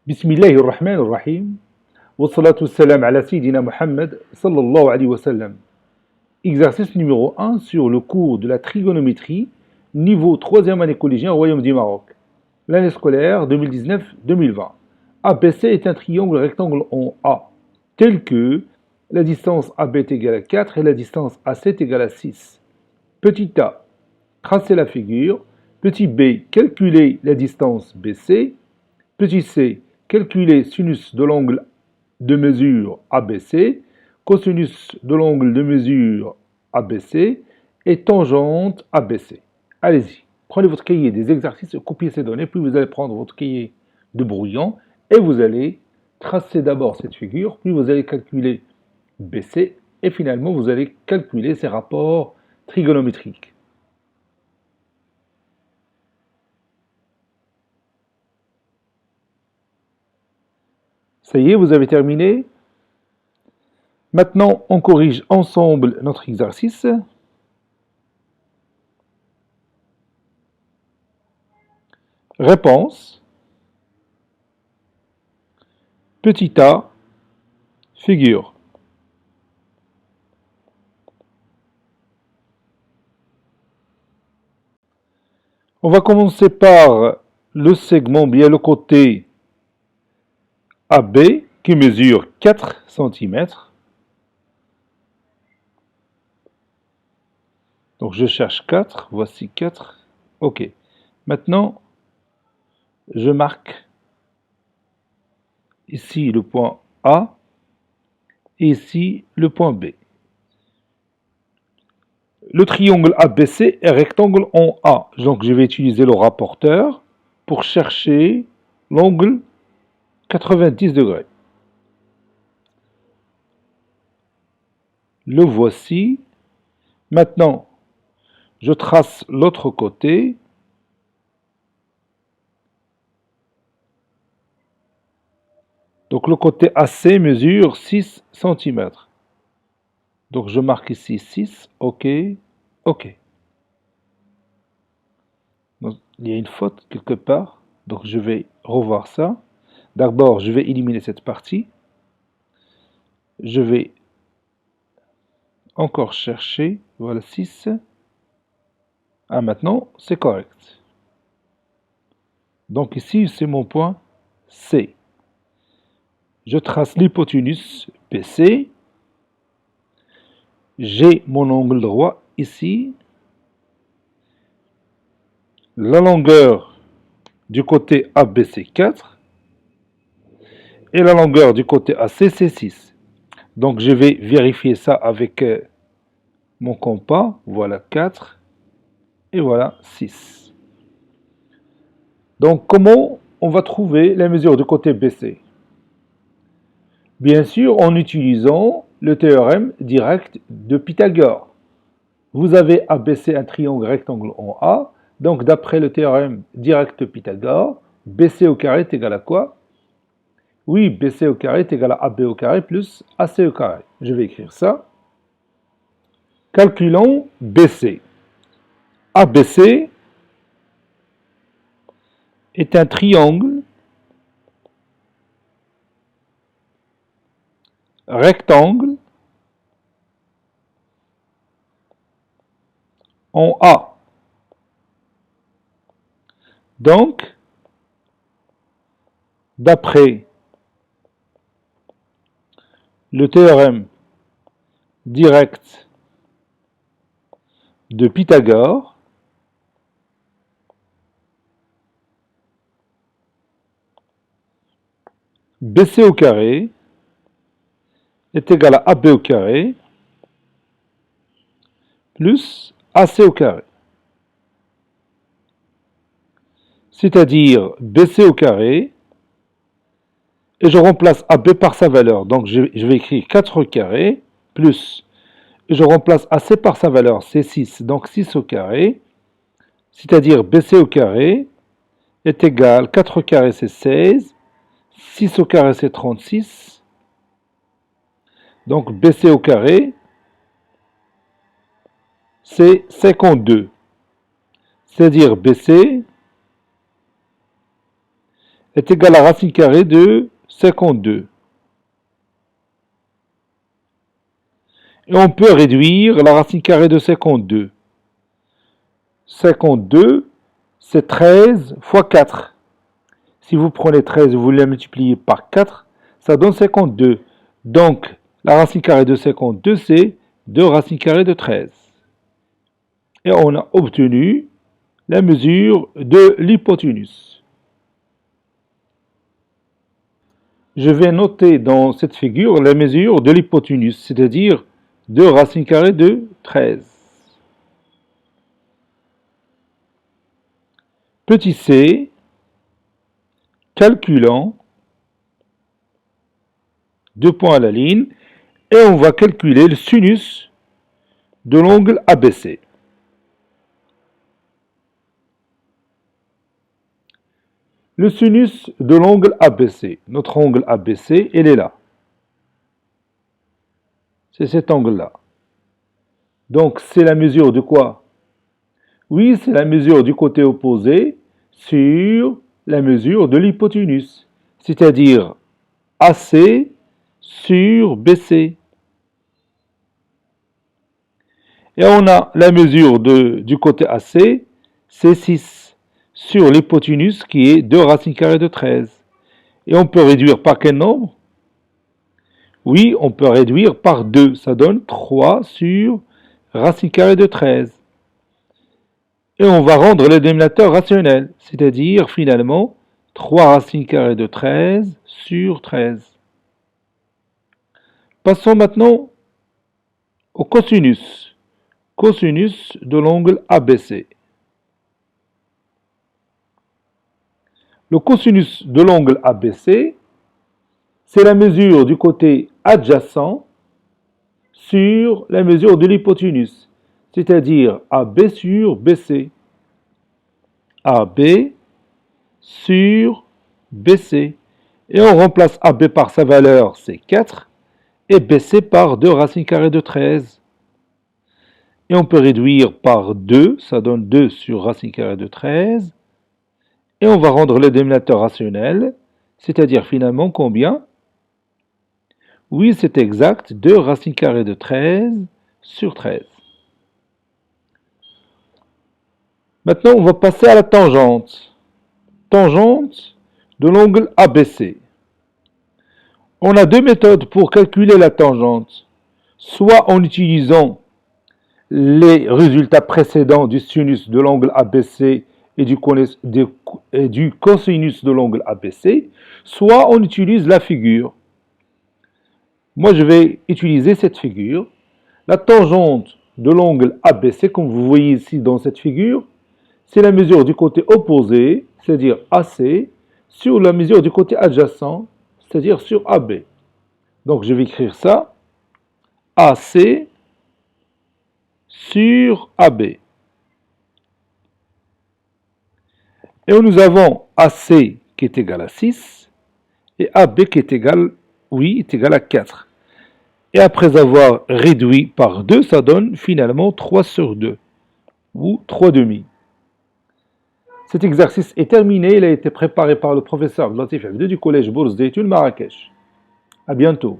Bismillahir Rahmanir Rahim. Wassalatu wassalam ala Sayyidina Muhammad sallallahu alayhi wa sallam. Exercice numéro 1 sur le cours de la trigonométrie, niveau 3e année collégien au Royaume du Maroc. L'année scolaire 2019-2020. ABC est un triangle rectangle en A, tel que la distance AB est égale à 4 et la distance AC est égale à 6. Petit a, tracez la figure. Petit b, calculez la distance BC. Petit c, calculez sinus de l'angle de mesure ABC, cosinus de l'angle de mesure ABC et tangente ABC. Allez-y, prenez votre cahier des exercices, copiez ces données, puis vous allez prendre votre cahier de brouillon et vous allez tracer d'abord cette figure, puis vous allez calculer BC et finalement vous allez calculer ces rapports trigonométriques. Ça y est, vous avez terminé. Maintenant, on corrige ensemble notre exercice. Réponse. Petit a, figure. On va commencer par le segment, bien le côté AB, qui mesure 4 cm. Donc je cherche 4, voici 4. OK. Maintenant, je marque ici le point A et ici le point B. Le triangle ABC est rectangle en A. Donc je vais utiliser le rapporteur pour chercher l'angle 90 degrés. Le voici. Maintenant, je trace l'autre côté. Donc le côté AC mesure 6 cm. Donc je marque ici 6, OK, OK. Donc, il y a une faute quelque part, donc je vais revoir ça. D'abord, je vais éliminer cette partie. Je vais encore chercher, voilà 6. Ah, maintenant, c'est correct. Donc ici, c'est mon point C. Je trace l'hypoténuse BC. J'ai mon angle droit ici. La longueur du côté AB, c'est 4. Et la longueur du côté AC, c'est 6. Donc je vais vérifier ça avec mon compas. Voilà 4. Et voilà 6. Donc comment on va trouver la mesure du côté BC? Bien sûr, en utilisant le théorème direct de Pythagore. Vous avez ABC un triangle rectangle en A. Donc d'après le théorème direct de Pythagore, BC au carré est égal à quoi? Oui, BC au carré est égal à AB au carré plus AC au carré. Je vais écrire ça. Calculons BC. ABC est un triangle rectangle en A. Donc, d'après le théorème direct de Pythagore, BC au carré est égal à AB au carré plus AC au carré. C'est-à-dire BC au carré, et je remplace AB par sa valeur. Donc je vais écrire 4 au carré plus, et je remplace AC par sa valeur, c'est 6. Donc 6 au carré, c'est-à-dire BC au carré est égal, 4 au carré c'est 16, 6 au carré c'est 36. Donc BC au carré c'est 52. C'est-à-dire BC est égal à racine carrée de 52. Et on peut réduire la racine carrée de 52. 52, c'est 13 fois 4. Si vous prenez 13 et vous la multipliez par 4, ça donne 52. Donc, la racine carrée de 52, c'est 2 racines carrées de 13. Et on a obtenu la mesure de l'hypoténuse. Je vais noter dans cette figure la mesure de l'hypoténuse, c'est-à-dire 2 racines carrées de 13. Petit c, calculant, 2 points à la ligne, et on va calculer le sinus de l'angle ABC. Le sinus de l'angle ABC, notre angle ABC, il est là. C'est cet angle-là. Donc, c'est la mesure de quoi? Oui, c'est la mesure du côté opposé sur la mesure de l'hypoténuse, c'est-à-dire AC sur BC. Et on a la mesure du côté AC, c'est 6, sur l'hypoténuse qui est 2 racines carrées de 13. Et on peut réduire par quel nombre? Oui, on peut réduire par 2, ça donne 3 sur racine carrée de 13. Et on va rendre le dénominateur rationnel, c'est-à-dire finalement 3 racines carrées de 13 sur 13. Passons maintenant au cosinus. Cosinus de l'angle ABC. Le cosinus de l'angle ABC, c'est la mesure du côté adjacent sur la mesure de l'hypoténuse, c'est-à-dire AB sur BC. AB sur BC. Et on remplace AB par sa valeur, c'est 4, et BC par 2 racines carrées de 13. Et on peut réduire par 2, ça donne 2 sur racine carrée de 13. Et on va rendre le dénominateur rationnel, c'est-à-dire finalement combien? Oui, c'est exact, 2 racines carrées de 13 sur 13. Maintenant, on va passer à la tangente. Tangente de l'angle ABC. On a deux méthodes pour calculer la tangente. Soit en utilisant les résultats précédents du sinus de l'angle ABC et du cosinus de l'angle ABC, soit on utilise la figure. Moi, je vais utiliser cette figure. La tangente de l'angle ABC, comme vous voyez ici dans cette figure, c'est la mesure du côté opposé, c'est-à-dire AC, sur la mesure du côté adjacent, c'est-à-dire sur AB. Donc, je vais écrire ça, AC sur AB. Et nous avons AC qui est égal à 6 et AB qui est égal, oui, est égal à 4. Et après avoir réduit par 2, ça donne finalement 3 sur 2, ou 3 demi. Cet exercice est terminé, il a été préparé par le professeur Latif Abdou du collège Bourse d'Études Marrakech. À bientôt.